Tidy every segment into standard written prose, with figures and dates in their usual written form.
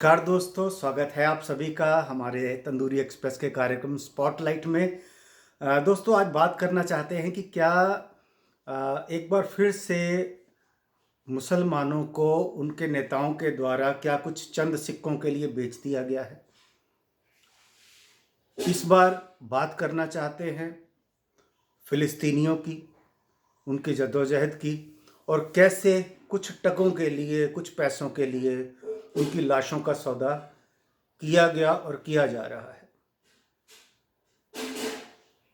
नमस्कार दोस्तों, स्वागत है आप सभी का हमारे तंदूरी एक्सप्रेस के कार्यक्रम स्पॉटलाइट में। दोस्तों, आज बात करना चाहते हैं कि क्या एक बार फिर से मुसलमानों को उनके नेताओं के द्वारा क्या कुछ चंद सिक्कों के लिए बेच दिया गया है। इस बार बात करना चाहते हैं फ़िलिस्तीनियों की, उनकी जद्दोजहद की, और कैसे कुछ टकों के लिए, कुछ पैसों के लिए उनकी लाशों का सौदा किया गया और किया जा रहा है।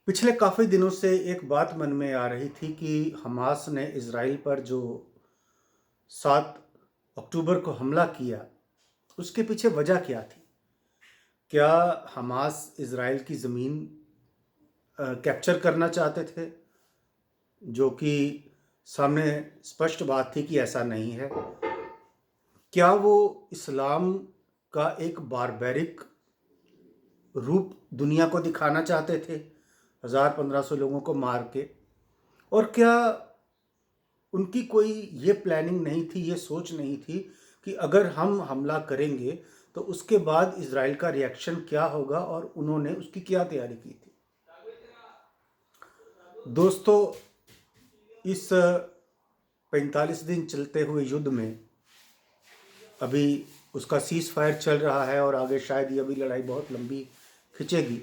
पिछले काफ़ी दिनों से एक बात मन में आ रही थी कि हमास ने इज़राइल पर जो 7 अक्टूबर को हमला किया, उसके पीछे वजह क्या थी? क्या हमास इज़राइल की ज़मीन कैप्चर करना चाहते थे? जो कि सामने स्पष्ट बात थी कि ऐसा नहीं है। क्या वो इस्लाम का एक बारबैरिक रूप दुनिया को दिखाना चाहते थे 1000-1500 लोगों को मार के? और क्या उनकी कोई ये प्लानिंग नहीं थी, ये सोच नहीं थी कि अगर हम हमला करेंगे तो उसके बाद इज़राइल का रिएक्शन क्या होगा, और उन्होंने उसकी क्या तैयारी की थी? दोस्तों, इस 45 दिन चलते हुए युद्ध में अभी उसका सीज़ फायर चल रहा है और आगे शायद ये अभी लड़ाई बहुत लंबी खिंचेगी।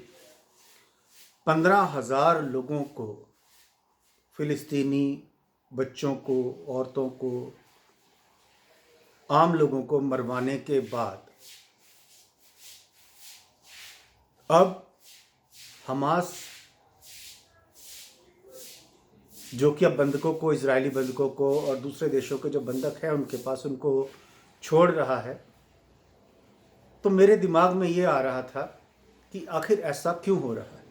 15,000 लोगों को, फ़िलिस्तीनी बच्चों को, औरतों को, आम लोगों को मरवाने के बाद अब हमास, जो कि अब बंधकों को, इजरायली बंधकों को और दूसरे देशों के जो बंधक हैं उनके पास, उनको छोड़ रहा है। तो मेरे दिमाग में ये आ रहा था कि आखिर ऐसा क्यों हो रहा है।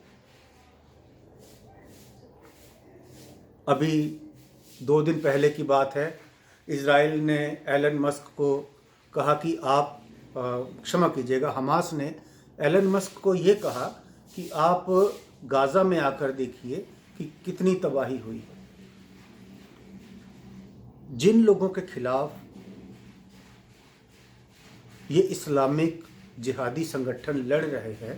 अभी 2 दिन पहले की बात है, इज़राइल ने एलन मस्क को कहा कि आप, क्षमा कीजिएगा, हमास ने एलन मस्क को ये कहा कि आप गाज़ा में आकर देखिए कि कितनी तबाही हुई है। जिन लोगों के खिलाफ ये इस्लामिक जिहादी संगठन लड़ रहे हैं,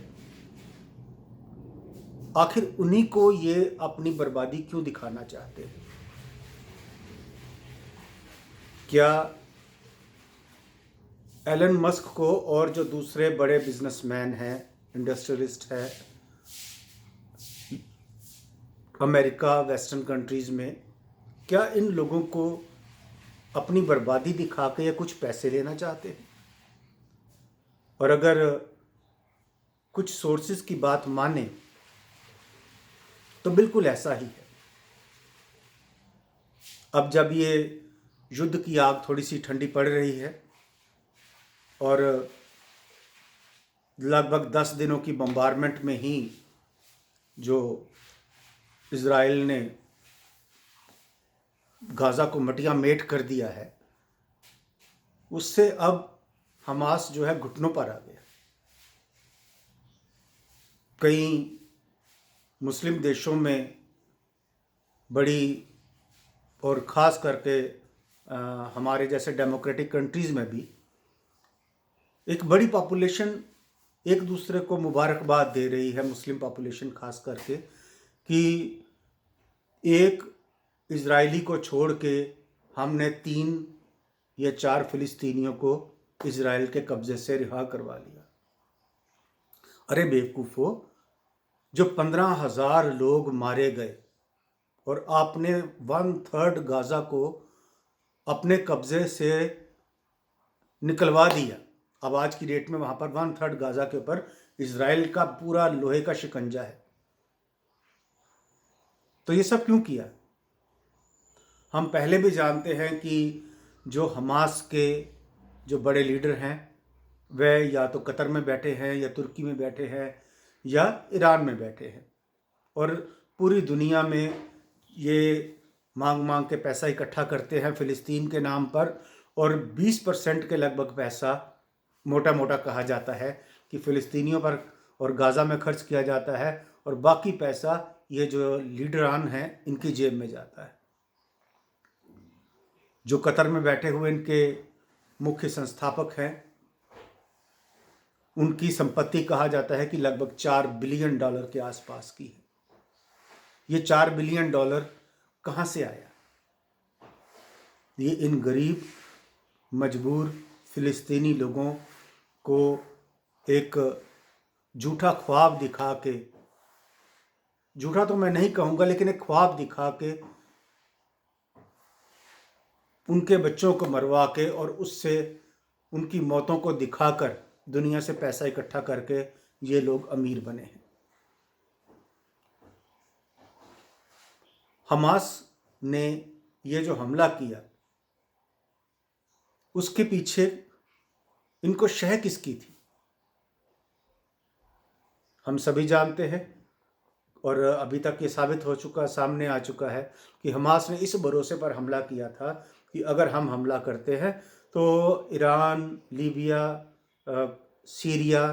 आखिर उन्हीं को ये अपनी बर्बादी क्यों दिखाना चाहते हैं? क्या एलन मस्क को और जो दूसरे बड़े बिजनेसमैन हैं, इंडस्ट्रियलिस्ट हैं अमेरिका, वेस्टर्न कंट्रीज़ में, क्या इन लोगों को अपनी बर्बादी दिखा के या कुछ पैसे लेना चाहते हैं? और अगर कुछ सोर्सेज की बात माने तो बिल्कुल ऐसा ही है। अब जब ये युद्ध की आग थोड़ी सी ठंडी पड़ रही है और लगभग 10 दिनों की बम्बारमेंट में ही जो इज़राइल ने गाज़ा को मटिया मेट कर दिया है, उससे अब हमास जो है घुटनों पर आ गया। कई मुस्लिम देशों में बड़ी, और ख़ास करके हमारे जैसे डेमोक्रेटिक कंट्रीज़ में भी एक बड़ी पॉपुलेशन एक दूसरे को मुबारकबाद दे रही है, मुस्लिम पॉपुलेशन ख़ास करके, कि एक इजरायली को छोड़ के हमने 3 या 4 फ़िलिस्तीनियों को इजराइल के कब्ज़े से रिहा करवा लिया। अरे बेवकूफ़ो, जो 15,000 लोग मारे गए और आपने 1/3 गाज़ा को अपने कब्ज़े से निकलवा दिया। अब आज की डेट में वहाँ पर 1/3 गाज़ा के ऊपर इजराइल का पूरा लोहे का शिकंजा है। तो ये सब क्यों किया? हम पहले भी जानते हैं कि जो हमास के जो बड़े लीडर हैं, वह या तो कतर में बैठे हैं, या तुर्की में बैठे हैं, या ईरान में बैठे हैं, और पूरी दुनिया में ये मांग मांग के पैसा इकट्ठा करते हैं फ़िलिस्तीन के नाम पर, और 20% के लगभग पैसा मोटा मोटा कहा जाता है कि फ़िलिस्तीनियों पर और गाज़ा में खर्च किया जाता है, और बाकी पैसा ये जो लीडरान हैं इनकी जेब में जाता है। जो कतर में बैठे हुए इनके मुख्य संस्थापक हैं, उनकी संपत्ति कहा जाता है कि लगभग $4 बिलियन के आसपास की है। ये $4 बिलियन कहाँ से आया? ये इन गरीब मजबूर फ़िलिस्तीनी लोगों को एक झूठा ख्वाब दिखा के, झूठा तो मैं नहीं कहूँगा, लेकिन एक ख्वाब दिखा के उनके बच्चों को मरवा के और उससे उनकी मौतों को दिखाकर दुनिया से पैसा इकट्ठा करके ये लोग अमीर बने हैं। हमास ने ये जो हमला किया उसके पीछे इनको शह किसकी थी? हम सभी जानते हैं और अभी तक ये साबित हो चुका, सामने आ चुका है कि हमास ने इस भरोसे पर हमला किया था कि अगर हम हमला करते हैं तो ईरान, लीबिया, सीरिया,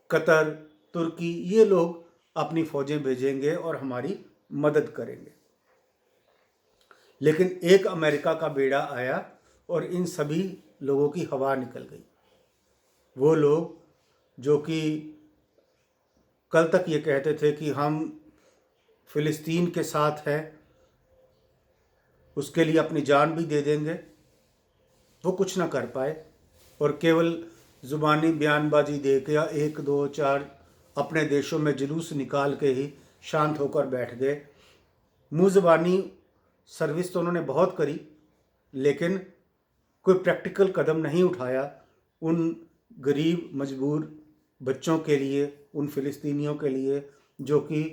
कतर, तुर्की, ये लोग अपनी फ़ौजें भेजेंगे और हमारी मदद करेंगे। लेकिन एक अमेरिका का बेड़ा आया और इन सभी लोगों की हवा निकल गई। वो लोग जो कि कल तक ये कहते थे कि हम फ़िलिस्तीन के साथ हैं, उसके लिए अपनी जान भी दे देंगे, वो कुछ ना कर पाए और केवल ज़ुबानी बयानबाजी दे के या 1, 2, 4 अपने देशों में जुलूस निकाल के ही शांत होकर बैठ गए। मुँह ज़बानी सर्विस तो उन्होंने बहुत करी, लेकिन कोई प्रैक्टिकल कदम नहीं उठाया उन गरीब मजबूर बच्चों के लिए, उन फ़िलिस्तीनियों के लिए जो कि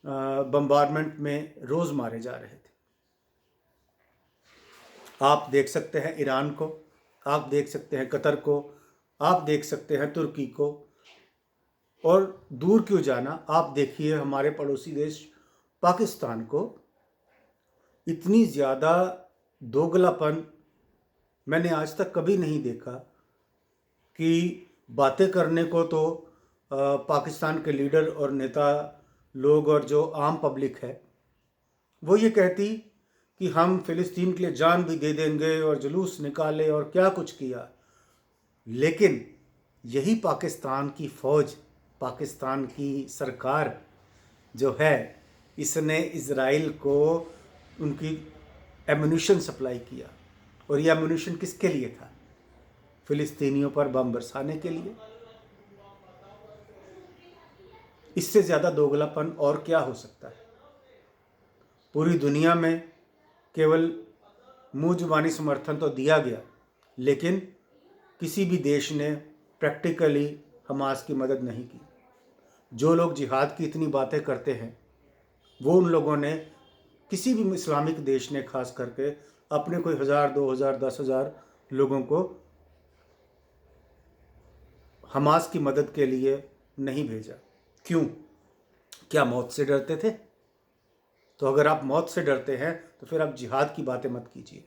बम्बारमेंट में रोज़ मारे जा रहे थे। आप देख सकते हैं ईरान को, आप देख सकते हैं कतर को, आप देख सकते हैं तुर्की को, और दूर क्यों जाना, आप देखिए हमारे पड़ोसी देश पाकिस्तान को। इतनी ज़्यादा दोगलापन मैंने आज तक कभी नहीं देखा कि बातें करने को तो पाकिस्तान के लीडर और नेता लोग और जो आम पब्लिक है वो ये कहती कि हम फ़िलिस्तीन के लिए जान भी दे देंगे और जुलूस निकाले और क्या कुछ किया, लेकिन यही पाकिस्तान की फ़ौज, पाकिस्तान की सरकार जो है, इसने इज़राइल को उनकी एमुनिशन सप्लाई किया। और ये एमुनिशन किसके लिए था? फ़िलिस्तीनियों पर बम बरसाने के लिए। इससे ज़्यादा दोगलापन और क्या हो सकता है? पूरी दुनिया में केवल मुँह ज़ुबानी समर्थन तो दिया गया, लेकिन किसी भी देश ने प्रैक्टिकली हमास की मदद नहीं की। जो लोग जिहाद की इतनी बातें करते हैं, वो उन लोगों ने, किसी भी इस्लामिक देश ने खास करके अपने कोई 1000, 2000, 10,000 लोगों को हमास की मदद के लिए नहीं भेजा। क्यों? क्या मौत से डरते थे? तो अगर आप मौत से डरते हैं तो फिर आप जिहाद की बातें मत कीजिए।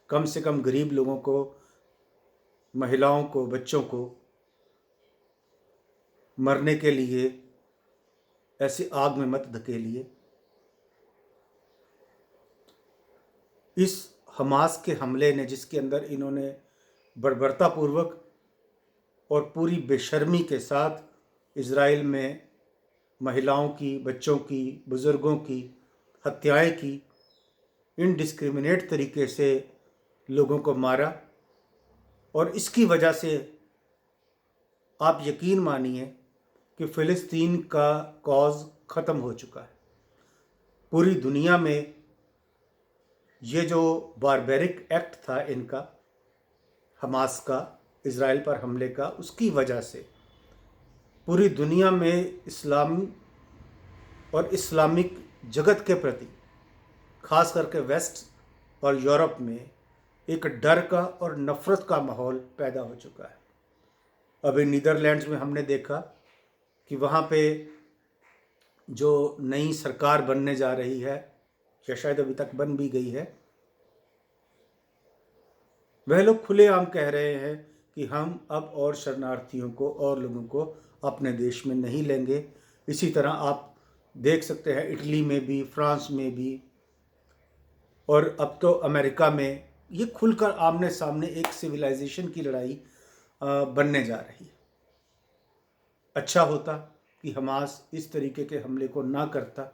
कम से कम गरीब लोगों को, महिलाओं को, बच्चों को मरने के लिए ऐसी आग में मत धकेलिए। इस हमास के हमले ने, जिसके अंदर इन्होंने बर्बरतापूर्वक और पूरी बेशर्मी के साथ इज़राइल में महिलाओं की, बच्चों की, बुज़ुर्गों की हत्याएं की, इनडिस्क्रिमिनेट तरीके से लोगों को मारा, और इसकी वजह से आप यकीन मानिए कि फ़िलिस्तीन का कॉज़ ख़त्म हो चुका है। पूरी दुनिया में ये जो बारबेरिक एक्ट था इनका, हमास का, इज़राइल पर हमले का, उसकी वजह से पूरी दुनिया में इस्लाम और इस्लामिक जगत के प्रति, ख़ास करके वेस्ट और यूरोप में, एक डर का और नफ़रत का माहौल पैदा हो चुका है। अभी नीदरलैंड्स में हमने देखा कि वहाँ पे जो नई सरकार बनने जा रही है, या शायद अभी तक बन भी गई है, वह लोग खुलेआम कह रहे हैं कि हम अब और शरणार्थियों को और लोगों को अपने देश में नहीं लेंगे। इसी तरह आप देख सकते हैं इटली में भी, फ्रांस में भी, और अब तो अमेरिका में ये खुलकर आमने सामने एक सिविलाइजेशन की लड़ाई बनने जा रही है। अच्छा होता कि हमास इस तरीके के हमले को ना करता।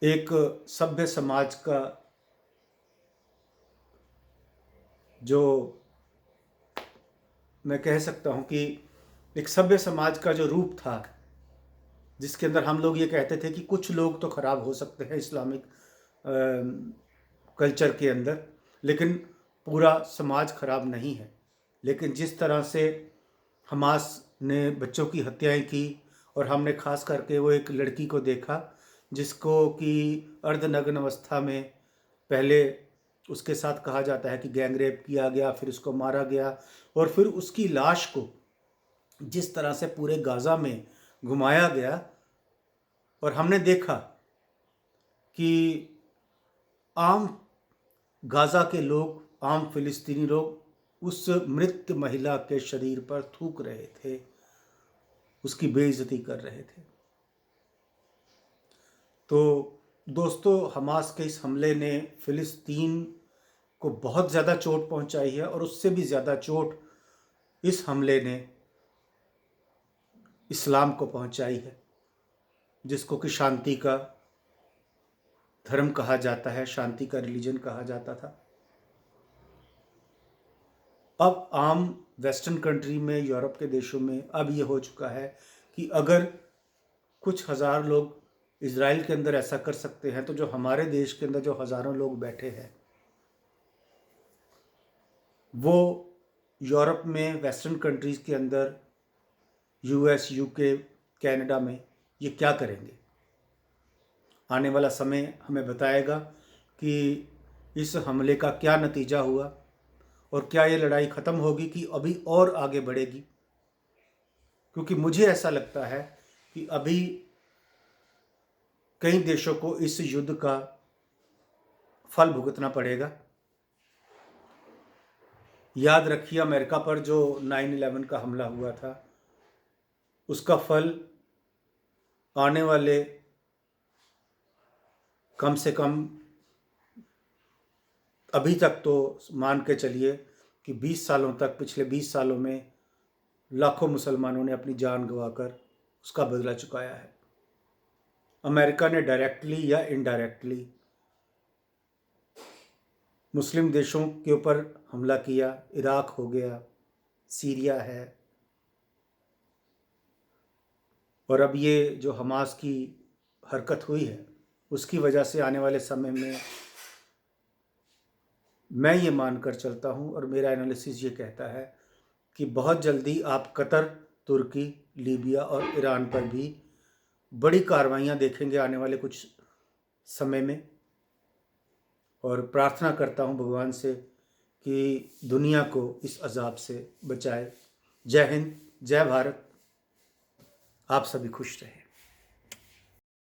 एक सभ्य समाज का जो मैं कह सकता हूँ कि एक सभ्य समाज का जो रूप था, जिसके अंदर हम लोग ये कहते थे कि कुछ लोग तो ख़राब हो सकते हैं इस्लामिक कल्चर के अंदर, लेकिन पूरा समाज ख़राब नहीं है। लेकिन जिस तरह से हमास ने बच्चों की हत्याएं की, और हमने ख़ास करके वो एक लड़की को देखा जिसको कि अर्धनग्न अवस्था में पहले उसके साथ कहा जाता है कि गैंग रेप किया गया, फिर उसको मारा गया, और फिर उसकी लाश को जिस तरह से पूरे गाज़ा में घुमाया गया, और हमने देखा कि आम गाज़ा के लोग, आम फ़िलिस्तीनी लोग उस मृत महिला के शरीर पर थूक रहे थे, उसकी बेइज्जती कर रहे थे। तो दोस्तों, हमास के इस हमले ने फ़िलिस्तीन को बहुत ज़्यादा चोट पहुंचाई है, और उससे भी ज़्यादा चोट इस हमले ने इस्लाम को पहुंचाई है, जिसको कि शांति का धर्म कहा जाता है, शांति का रिलीजन कहा जाता था। अब आम वेस्टर्न कंट्री में, यूरोप के देशों में अब ये हो चुका है कि अगर कुछ हज़ार लोग इज़राइल के अंदर ऐसा कर सकते हैं, तो जो हमारे देश के अंदर जो हज़ारों लोग बैठे हैं, वो यूरोप में, वेस्टर्न कंट्रीज़ के अंदर, यूएस, यूके, कनाडा में ये क्या करेंगे? आने वाला समय हमें बताएगा कि इस हमले का क्या नतीजा हुआ, और क्या ये लड़ाई ख़त्म होगी कि अभी और आगे बढ़ेगी। क्योंकि मुझे ऐसा लगता है कि अभी कई देशों को इस युद्ध का फल भुगतना पड़ेगा। याद रखिए, अमेरिका पर जो 9/11 का हमला हुआ था, उसका फल आने वाले कम से कम अभी तक तो मान के चलिए कि 20 सालों तक, पिछले 20 सालों में लाखों मुसलमानों ने अपनी जान गंवाकर उसका बदला चुकाया है। अमेरिका ने डायरेक्टली या इनडायरेक्टली मुस्लिम देशों के ऊपर हमला किया। इराक हो गया, सीरिया है, और अब ये जो हमास की हरकत हुई है, उसकी वजह से आने वाले समय में मैं ये मानकर चलता हूँ, और मेरा एनालिसिस ये कहता है कि बहुत जल्दी आप कतर, तुर्की, लीबिया और ईरान पर भी बड़ी कार्रवाइयाँ देखेंगे आने वाले कुछ समय में। और प्रार्थना करता हूँ भगवान से कि दुनिया को इस अजाब से बचाए। जय हिंद, जय भारत। आप सभी खुश रहें।